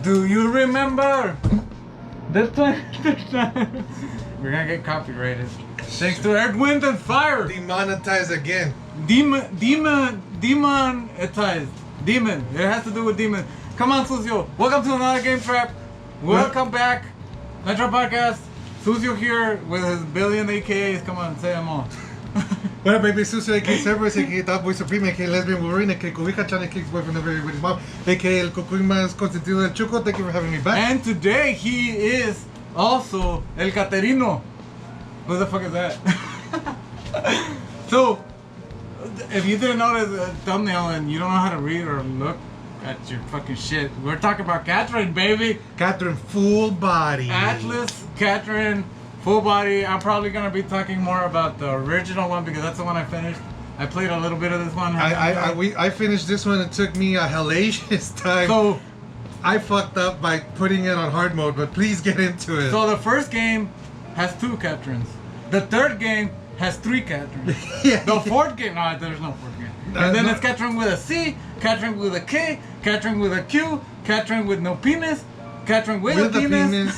Do you remember this time? We're gonna get copyrighted. Thanks to Earth, Wind, and Fire. Demonetized again. Demonetized. Demon. It has to do with demon. Come on, Sucio. Welcome to another Game Trap. Welcome back. Nighttrappodcast. Sucio here with his billion AKAs. Come on, say them all. Bueno, baby, Sucio, aka Cerberus, aka Top Boy Supreme, aka Lesbian Wolverine, aka Cubija Channel Kicks Boyfriend of Everybody's Mom, aka El Cucuy Más Consentido del Chuco. Thank you for having me back. And today he is also El Caterino. What the fuck is that? So, if you didn't notice the thumbnail and you don't know how to read or look at your fucking shit, we're talking about Catherine, baby. Catherine, full body. Atlas, Catherine, full body. I'm probably gonna be talking more about the original one because that's the one I finished. I played a little bit of this one. I finished this one. It took me a hellacious time. So I fucked up by putting it on hard mode, but please get into it. So the first game has 2 Catherines. The third game has 3 Catherines. Yeah. The fourth game, no, there's no fourth game. And then it's Catherine with a C, Catherine with a K, Catherine with a Q, Catherine with no penis, Catherine with a penis.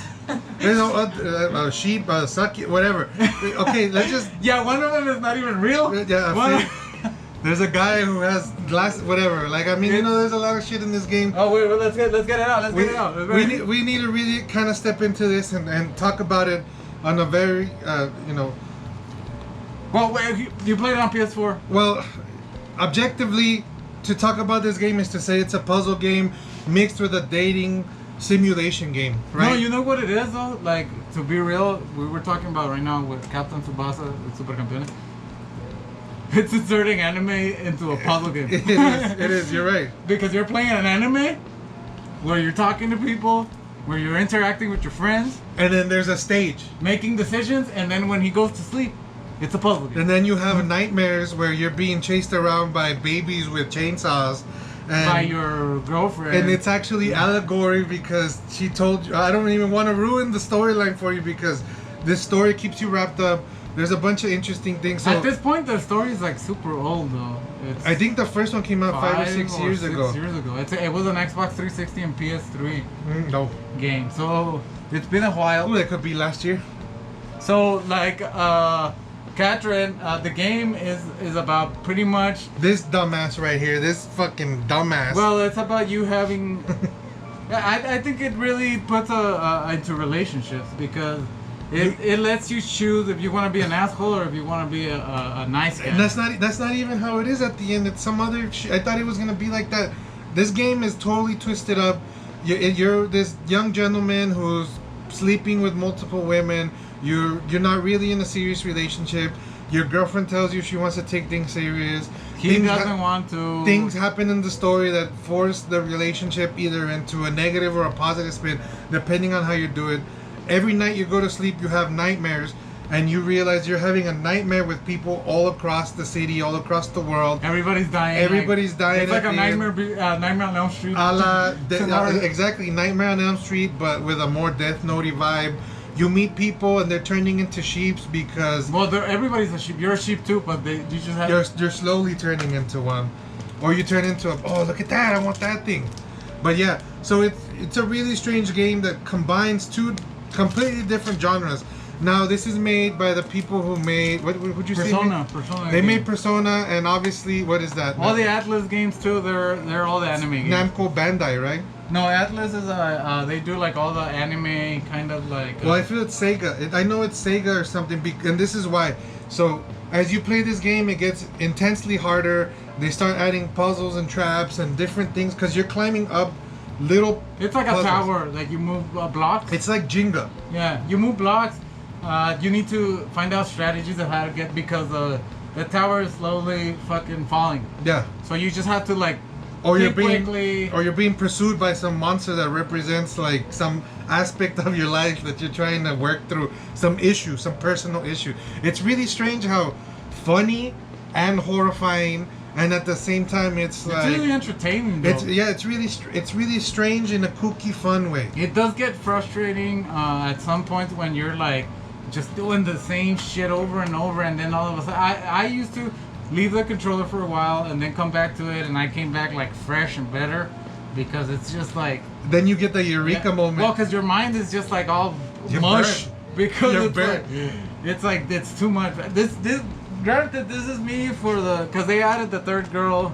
There's a sheep, a sucky, whatever. Okay, let's just. Yeah, one of them is not even real. Yeah, there's a guy who has glass, whatever. Like, I mean, you know, there's a lot of shit in this game. Oh wait, well, let's get it out. We need to really kind of step into this and talk about it on a very, Well, wait, you played it on PS4? Well, objectively, to talk about this game is to say it's a puzzle game mixed with a dating simulation game, right? No, you know what it is though? Like, to be real, we were talking about right now with Captain Tsubasa, Super Campeones. It's inserting anime into a puzzle game. It is, you're right. Because you're playing an anime where you're talking to people, where you're interacting with your friends. And then there's a stage. Making decisions, and then when he goes to sleep, it's a puzzle game. And then you have nightmares where you're being chased around by babies with chainsaws. And, by your girlfriend. And it's actually allegory because she told you. I don't even want to ruin the storyline for you because this story keeps you wrapped up. There's a bunch of interesting things. So at this point, the story is like super old though. I think the first one came out 5 or 6 years ago. It was an Xbox 360 and PS3 no game. So it's been a while. Ooh, that could be last year. So like Catherine, the game is about pretty much this dumbass right here. This fucking dumbass. Well, it's about you having. I think it really puts into relationships because it lets you choose if you want to be an asshole or if you want to be a nice guy. And that's not even how it is at the end. It's some other shit. I thought it was gonna be like that. This game is totally twisted up. You're this young gentleman who's sleeping with multiple women. You're not really in a serious relationship. Your girlfriend tells you she wants to take things serious. He doesn't want to. Things happen in the story that force the relationship either into a negative or a positive spin, depending on how you do it. Every night you go to sleep, you have nightmares, and you realize you're having a nightmare with people all across the city, all across the world. Everybody's dying. Everybody's dying. It's like a Nightmare on Elm Street. Exactly, Nightmare on Elm Street, but with a more Death Note-y vibe. You meet people and they're turning into sheeps because... Well, everybody's a sheep. You're a sheep too, but you just have... You're slowly turning into one. Or you turn into a... Oh, look at that. I want that thing. But yeah, so it's a really strange game that combines 2 completely different genres. Now, this is made by the people who made... What would you say? Persona. They made Persona, and obviously, what is that? All the Atlas games too, they're all the anime games. Namco Bandai, right? No, Atlas is they do like all the anime kind of like. Well, I feel it's Sega. I know it's Sega or something, and this is why. So as you play this game, it gets intensely harder. They start adding puzzles and traps and different things because you're climbing up little. It's like puzzles. A tower. Like you move blocks. It's like Jenga. Yeah, you move blocks. You need to find out strategies of how to get because the tower is slowly fucking falling. Yeah. So you just have to like or you're think being quickly. or you're being pursued by some monster that represents like some aspect of your life that you're trying to work through, some issue, some personal issue. It's really strange how funny and horrifying, and at the same time it's like really entertaining though. It's really strange in a kooky fun way. It does get frustrating at some points when you're like just doing the same shit over and over, and then all of a sudden I used to leave the controller for a while and then come back to it, and I came back like fresh and better, because it's just like then you get the eureka moment. Well, because your mind is just like all You're mush burnt. because You're it's burnt. like, it's like it's too much. This granted, this is me for the, because they added the third girl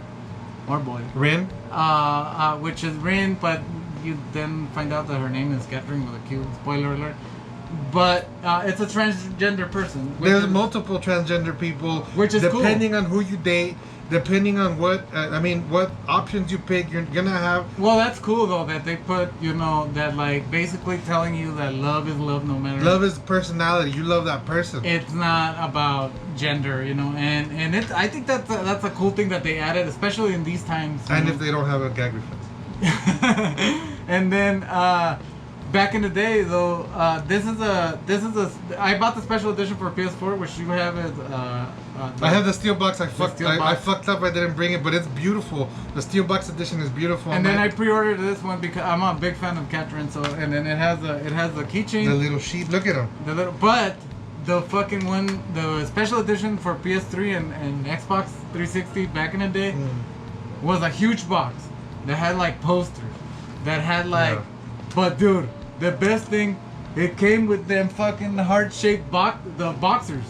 or boy, Rin. which is Rin, but you then find out that her name is Catherine with a Q. Spoiler alert. But it's a transgender person. There's multiple transgender people, which is depending cool. on who you date, depending on what what options you pick, you're gonna have. Well, that's cool though that they put, that like basically telling you that love is love no matter. Love is personality. You love that person. It's not about gender, and it. I think that's a cool thing that they added, especially in these times. And if they don't have a gag reflex. And then back in the day, though, this is a. I bought the special edition for PS4, which you have is. I have the steel box. I fucked up. I didn't bring it, but it's beautiful. The steel box edition is beautiful. And then I pre-ordered this one because I'm a big fan of Catherine. So, and then it has the keychain. The little sheet. Look at him. But the fucking one, the special edition for PS3 and Xbox 360 back in the day, was a huge box that had like posters, that had like. Yeah. But dude, the best thing, it came with them fucking heart-shaped boxers.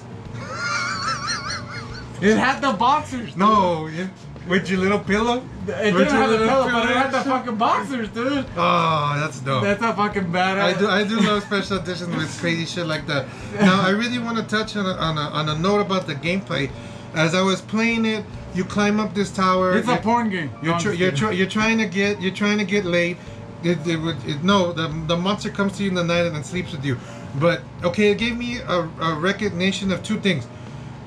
It had the boxers. Dude. No, with your little pillow? It didn't have the pillow, but it had the fucking boxers, dude. Oh, that's dope. That's a fucking badass. I do love special editions with crazy shit like that. Now, I really want to touch on a note about the gameplay. As I was playing it, you climb up this tower. It's a porn game. You're trying to get laid. The monster comes to you in the night and then sleeps with you. But okay, it gave me a recognition of two things.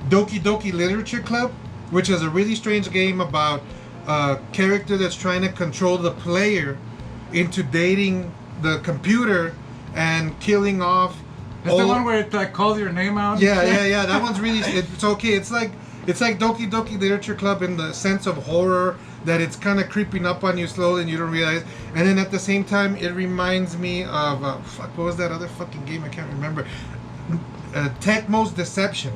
Doki Doki Literature Club, which is a really strange game about a character that's trying to control the player into dating the computer and killing off. It's the one where it like calls your name out. Yeah. That one's really. It's okay. It's like Doki Doki Literature Club in the sense of horror, that it's kind of creeping up on you slowly and you don't realize. And then at the same time, it reminds me of what was that other fucking game? I can't remember. Tecmo's Deception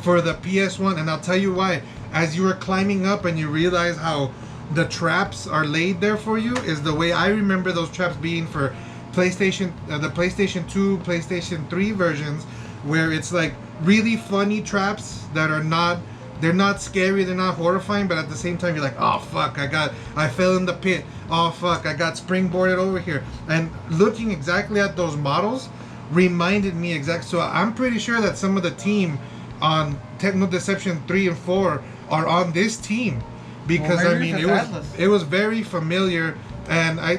for the PS1, and I'll tell you why. As you were climbing up and you realize how the traps are laid there for you, is the way I remember those traps being for PlayStation, the PlayStation 2, PlayStation 3 versions, where it's like really funny traps that are not. They're not scary, they're not horrifying, but at the same time you're like, oh fuck, I fell in the pit. Oh fuck, I got springboarded over here. And looking exactly at those models reminded me exactly. So I'm pretty sure that some of the team on Techno Deception 3 and 4 are on this team, because it was very familiar, and I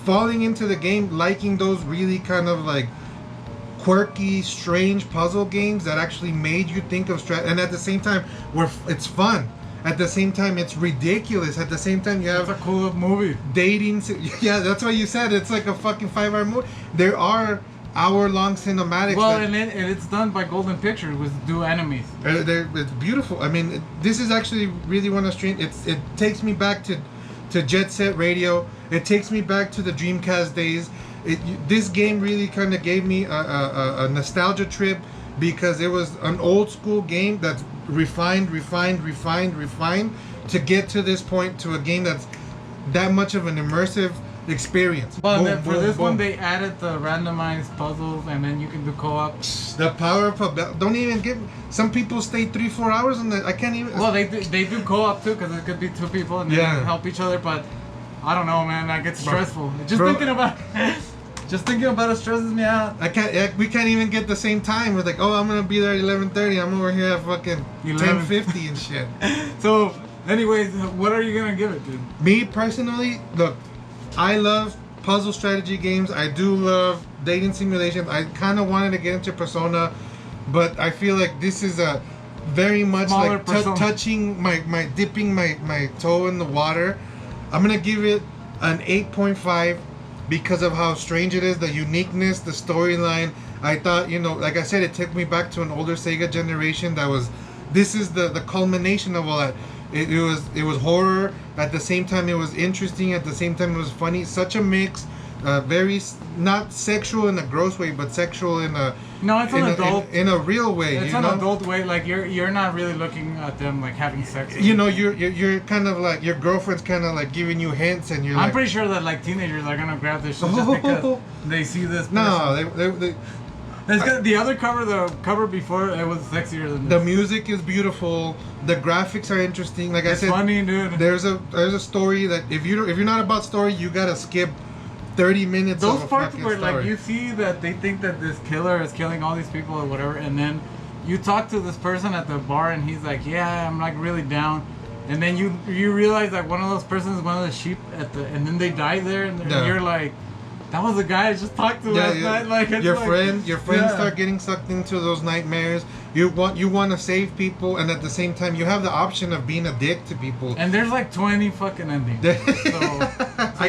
falling into the game liking those really kind of like quirky, strange puzzle games that actually made you think of and at the same time it's fun, at the same time it's ridiculous, at the same time you have a cool movie dating. Yeah, that's what you said. It's like a fucking 5-hour movie. There are hour-long cinematics. Well, and it's done by Golden Pictures with Do Enemies. It's beautiful. I mean, this is actually really one of strange. It takes me back to Jet Set Radio. It takes me back to the Dreamcast days. This game really kind of gave me a nostalgia trip, because it was an old school game that's refined to get to this point, to a game that's that much of an immersive experience. Well, for this one they added the randomized puzzles, and then you can do co-op. The power of don't even get. Some people stay 3-4 hours on that. I can't even. Well, they do co-op too, because it could be two people and they can help each other. But I don't know, man. That gets stressful. Thinking about. Just thinking about it stresses me out. We can't even get the same time. We're like, oh, I'm gonna be there at 11:30. I'm over here at fucking 10:50 and shit. So, anyways, what are you gonna give it, dude? Me personally, look, I love puzzle strategy games. I do love dating simulations. I kind of wanted to get into Persona, but I feel like this is a very much like touching dipping my toe in the water I'm gonna give it an 8.5 because of how strange it is, the uniqueness, the storyline. I thought, like I said, it took me back to an older Sega generation. This is the culmination of all that. It was horror. At the same time, it was interesting. At the same time, it was funny. Such a mix. Very not sexual in a gross way, but sexual in a it's an adult in a real way. It's an adult way. Like you're not really looking at them like having sex. You're kind of like your girlfriend's kind of like giving you hints, and I'm pretty sure that like teenagers are gonna grab this shit just because they see this. No, they the other cover, the cover before, it was sexier than the this. music is beautiful. The graphics are interesting. Like I said, funny, dude. There's a story that if you're not about story, you gotta skip 30 minutes. Those of a parts fucking where story. like you see that they think that this killer is killing all these people or whatever, and then you talk to this person at the bar and he's like, yeah, I'm like really down, and then you realize that one of those persons is one of the sheep and then they die there, and you're like, that was the guy I just talked to last night. Like your friends start getting sucked into those nightmares. You want to save people, and at the same time you have the option of being a dick to people. And there's like 20 fucking endings. So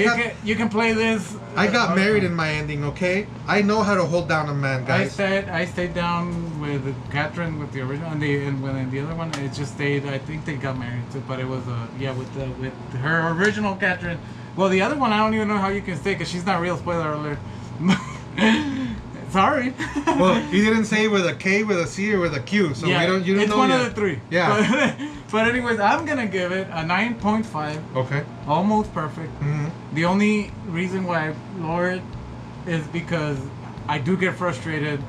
you can play this. I got married in my ending. Okay, I know how to hold down a man, guys. I stayed down with Catherine with the original, and the other one it just stayed. I think they got married too, but it was with her original Catherine. Well, the other one, I don't even know how you can stay because she's not real. Spoiler alert. Sorry. Well, he didn't say with a K, with a C, or with a Q, so you don't it's know one yet. of the three. Yeah. But anyways, I'm gonna give it a 9.5. Okay. Almost perfect. Mm-hmm. The only reason why I lower it is because I do get frustrated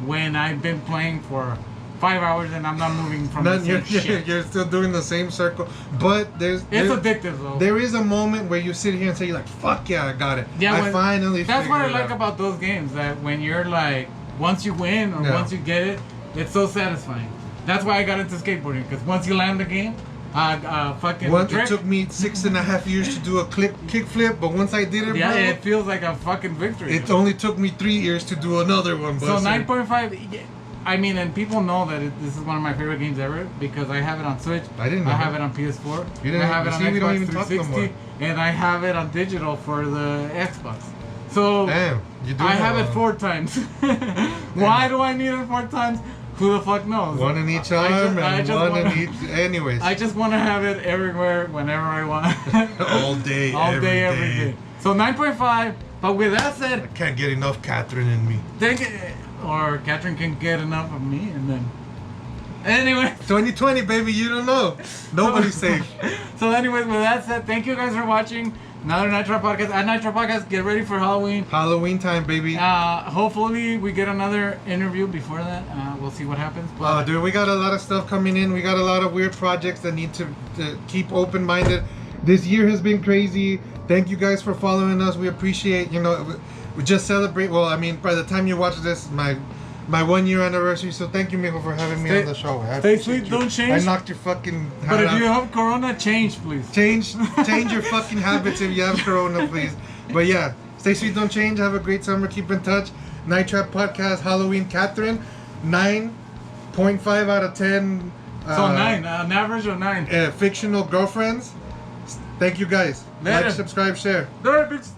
when I've been playing for 5 hours and I'm not moving from the same shit. You're still doing the same circle, but it's addictive though. There is a moment where you sit here and say, you're like, fuck yeah, I got it. Yeah, I finally. That's what I like about those games. That when you're like, once you win or once you get it, it's so satisfying. That's why I got into skateboarding, because once you land the game, it took me 6.5 years to do a kick flip, but once I did it, yeah, bro, it feels like a fucking victory. It only took me 3 years to do another one. So 9.5. I mean, and people know that this is one of my favorite games ever because I have it on Switch. I didn't know. I have it on PS4. You didn't I have it on we don't even Xbox talk no 360, and I have it on digital for the Xbox. So damn, you do I have it 4 times. Why do I need it 4 times? Who the fuck knows? One in each arm and one in each. Anyways, I just want to have it everywhere, whenever I want. All day, every day. So 9.5. But with that said, I can't get enough Catherine in me. Or Catherine can get enough of me, and then. Anyway. 2020, baby, you don't know. Nobody's safe. So, anyways, with that said, thank you guys for watching another Night Trap Podcast. At Night Trap Podcast, get ready for Halloween. Halloween time, baby. Hopefully, we get another interview before that. We'll see what happens. But, dude, we got a lot of stuff coming in. We got a lot of weird projects that need to keep open-minded. This year has been crazy. Thank you guys for following us. We appreciate, we just celebrate. Well, I mean, by the time you watch this, my 1 year anniversary. So thank you, Mijo, for having me on the show. Stay sweet, don't change. I knocked your fucking. But if you have Corona, change, please. Change your fucking habits if you have Corona, please. But yeah, stay sweet, don't change. Have a great summer. Keep in touch. Night Trap Podcast, Halloween, Catherine, 9.5 out of 10. So 9, an average of 9. Fictional girlfriends. Thank you guys. Later. Like, subscribe, share. Later, bitch.